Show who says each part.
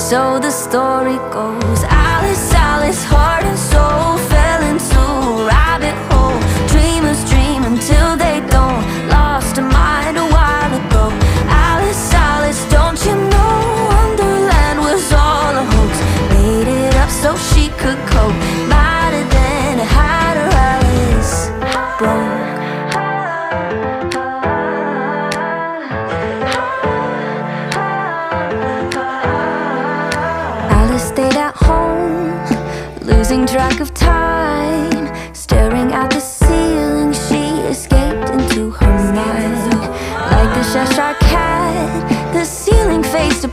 Speaker 1: So the story goes, Alice, heart and soul fell into a rabbit hole. Dreamers dream until they don't, lost a mind a while ago. Alice, don't you know Wonderland was all a hoax? Made it up so she could cope. Might have then had her Alice broke. Stayed at home, losing track of time, staring at the ceiling. She escaped into her mind. Like a Cheshire cat, the ceiling faced a